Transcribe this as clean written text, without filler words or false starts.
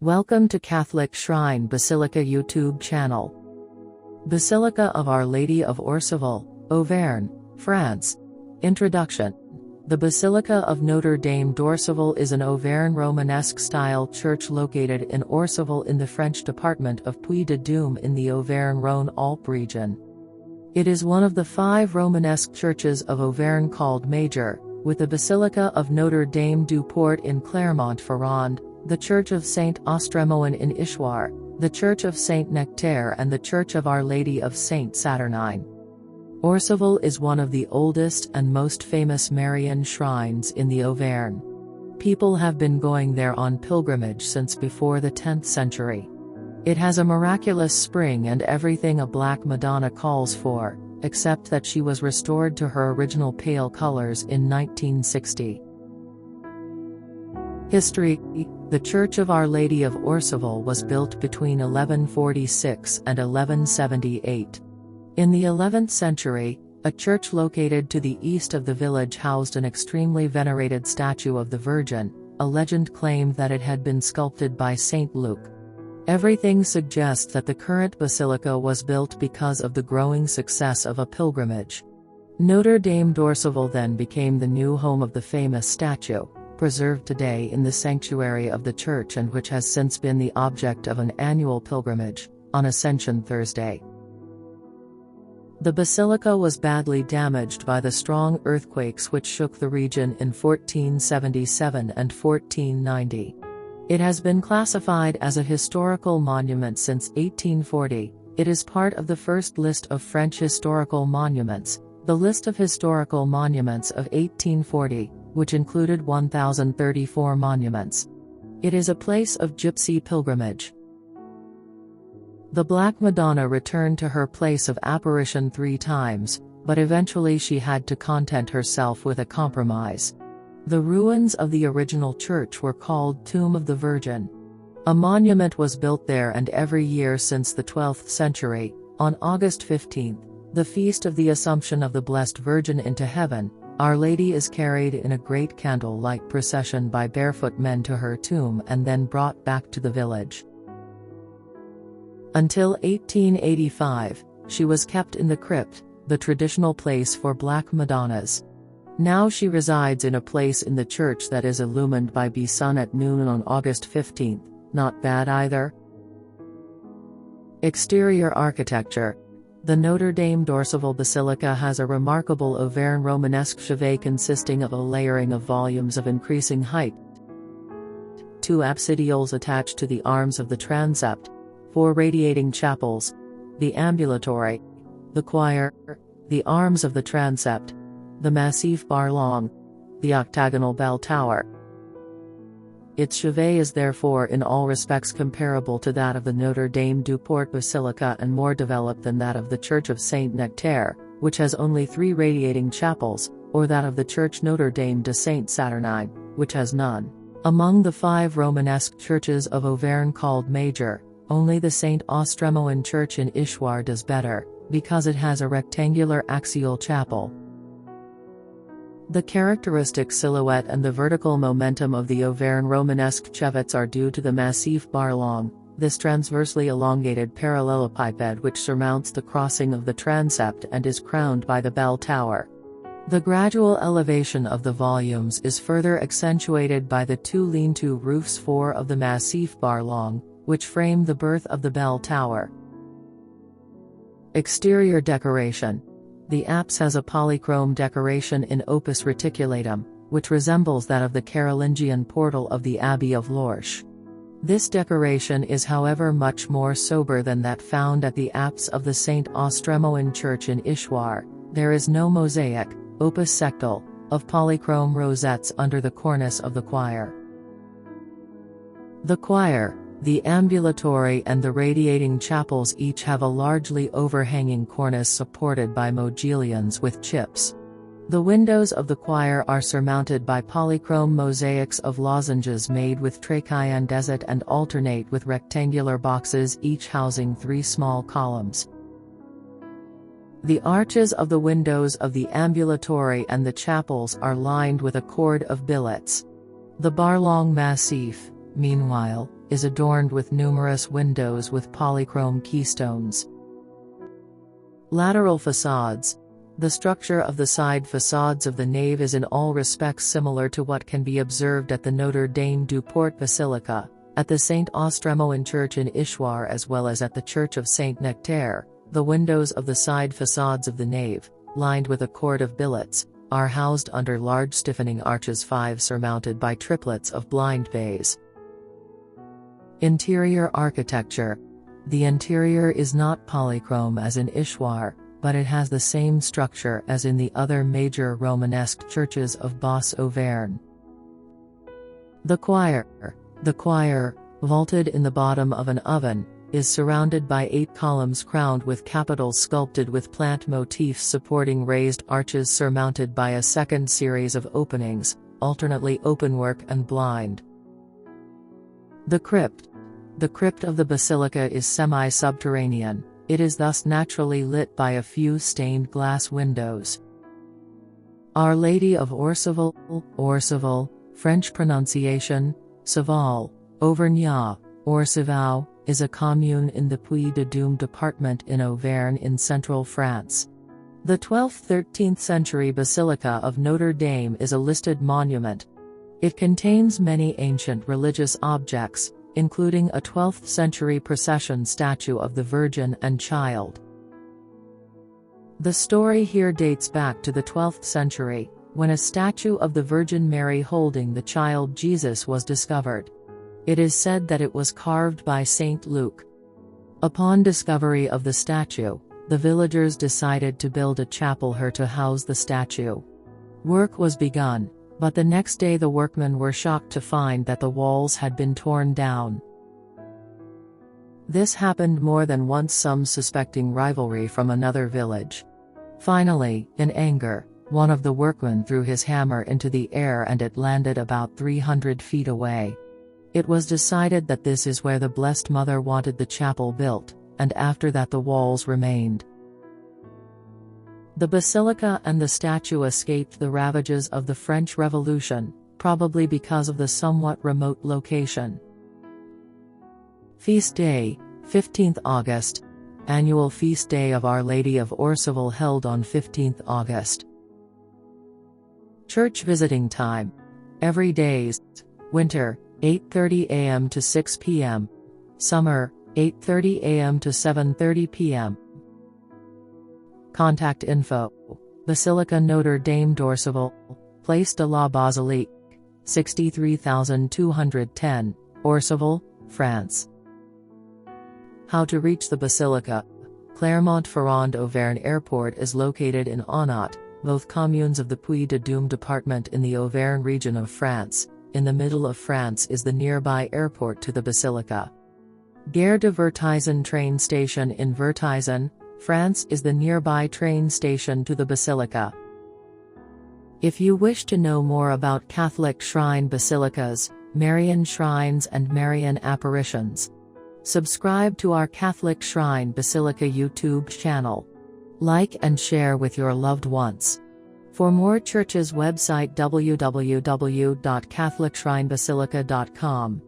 Welcome to Catholic Shrine Basilica YouTube channel. Basilica of Our Lady of Orcival, Auvergne, France. Introduction. The Basilica of Notre-Dame d'Orcival is an Auvergne Romanesque style church located in Orcival in the French department of Puy-de-Dôme in the Auvergne-Rhône-Alpes region. It is one of the 5 Romanesque churches of Auvergne called major, with the Basilica of Notre-Dame-du-Port in Clermont-Ferrand, the Church of Saint-Austremoine in Issoire, the Church of Saint-Nectaire and the Church of Our Lady of Saint-Saturnin. Orcival is one of the oldest and most famous Marian shrines in the Auvergne. People have been going there on pilgrimage since before the 10th century. It has a miraculous spring and everything a Black Madonna calls for, except that she was restored to her original pale colors in 1960. History. The Church of Our Lady of Orcival was built between 1146 and 1178. In the 11th century, a church located to the east of the village housed an extremely venerated statue of the Virgin. A legend claimed that it had been sculpted by Saint Luke. Everything suggests that the current basilica was built because of the growing success of a pilgrimage. Notre-Dame d'Orcival then became the new home of the famous statue, preserved today in the sanctuary of the church and which has since been the object of an annual pilgrimage, on Ascension Thursday. The basilica was badly damaged by the strong earthquakes which shook the region in 1477 and 1490. It has been classified as a historical monument since 1840. It is part of the first list of French historical monuments, the list of historical monuments of 1840, which included 1,034 monuments. It is a place of gypsy pilgrimage. The Black Madonna returned to her place of apparition 3 times, but eventually she had to content herself with a compromise. The ruins of the original church were called Tomb of the Virgin. A monument was built there, and every year since the 12th century, on August 15, the feast of the Assumption of the Blessed Virgin into Heaven, Our Lady is carried in a great candle-light procession by barefoot men to her tomb and then brought back to the village. Until 1885, she was kept in the crypt, the traditional place for Black Madonnas. Now she resides in a place in the church that is illumined by the sun at noon on August 15. Not bad either. Exterior architecture. The Notre-Dame d'Orcival Basilica has a remarkable Auvergne Romanesque chevet consisting of a layering of volumes of increasing height, 2 absidioles attached to the arms of the transept, 4 radiating chapels, the ambulatory, the choir, the arms of the transept, the massif barlong, the octagonal bell tower. Its chevet is therefore in all respects comparable to that of the Notre-Dame-du-Port Basilica and more developed than that of the Church of Saint-Nectaire, which has only 3 radiating chapels, or that of the Church Notre-Dame de Saint-Saturnin, which has none. Among the 5 Romanesque churches of Auvergne called major, only the Saint-Austremoine church in Issoire does better, because it has a rectangular axial chapel. The characteristic silhouette and the vertical momentum of the Auvergne Romanesque chevets are due to the massif barlong, this transversely elongated parallelepiped which surmounts the crossing of the transept and is crowned by the bell tower. The gradual elevation of the volumes is further accentuated by the 2 lean-to roofs 4 of the massif barlong, which frame the berth of the bell tower. Exterior decoration. The apse has a polychrome decoration in opus reticulatum, which resembles that of the Carolingian portal of the Abbey of Lorsch. This decoration is however much more sober than that found at the apse of the Saint-Austremoine church in Issoire. There is no mosaic, opus sectile, of polychrome rosettes under the cornice of the choir. The choir, the ambulatory and the radiating chapels each have a largely overhanging cornice supported by modillons with chips. The windows of the choir are surmounted by polychrome mosaics of lozenges made with trachy andesite and alternate with rectangular boxes each housing 3 small columns. The arches of the windows of the ambulatory and the chapels are lined with a cord of billets. The barlong massif, meanwhile, is adorned with numerous windows with polychrome keystones. Lateral facades. The structure of the side facades of the nave is in all respects similar to what can be observed at the Notre-Dame-du-Port Basilica, at the Saint-Austremoine church in Issoire, as well as at the church of Saint-Nectaire. The windows of the side facades of the nave, lined with a cord of billets, are housed under large stiffening arches 5 surmounted by triplets of blind bays. Interior architecture. The interior is not polychrome as in Issoire, but it has the same structure as in the other major Romanesque churches of Basse-Auvergne. The choir. The choir, vaulted in the bottom of an oven, is surrounded by 8 columns crowned with capitals sculpted with plant motifs supporting raised arches surmounted by a second series of openings, alternately openwork and blind. The crypt. The crypt of the basilica is semi-subterranean. It is thus naturally lit by a few stained glass windows. Our Lady of Orcival, Orcival, French pronunciation, Saval, Auvergne, Orcival, is a commune in the Puy-de-Dôme department in Auvergne in central France. The 12th–13th century Basilica of Notre-Dame is a listed monument. It contains many ancient religious objects, including a 12th century procession statue of the Virgin and Child. The story here dates back to the 12th century, when a statue of the Virgin Mary holding the child Jesus was discovered. It is said that it was carved by Saint Luke. Upon discovery of the statue, the villagers decided to build a chapel here to house the statue. Work was begun, but the next day the workmen were shocked to find that the walls had been torn down. This happened more than once, some suspecting rivalry from another village. Finally, in anger, one of the workmen threw his hammer into the air and it landed about 300 feet away. It was decided that this is where the Blessed Mother wanted the chapel built, and after that the walls remained. The basilica and the statue escaped the ravages of the French Revolution, probably because of the somewhat remote location. Feast Day, 15th August. Annual Feast Day of Our Lady of Orcival held on 15th August. Church visiting time. Every days. Winter, 8:30 a.m. to 6 p.m. Summer, 8:30 a.m. to 7:30 p.m. Contact info. Basilica Notre-Dame d'Orcival, Place de la Basilique, 63210, Orcival, France. How to reach the basilica. Clermont-Ferrand Auvergne Airport is located in Auvergne, both communes of the Puy-de-Dôme department in the Auvergne region of France. In the middle of France is the nearby airport to the basilica. Gare de Vertizon train station in Vertizon, France is the nearby train station to the basilica. If you wish to know more about Catholic shrine basilicas, Marian shrines and Marian apparitions, subscribe to our Catholic Shrine Basilica YouTube channel. Like and share with your loved ones. For more churches website www.catholicshrinebasilica.com.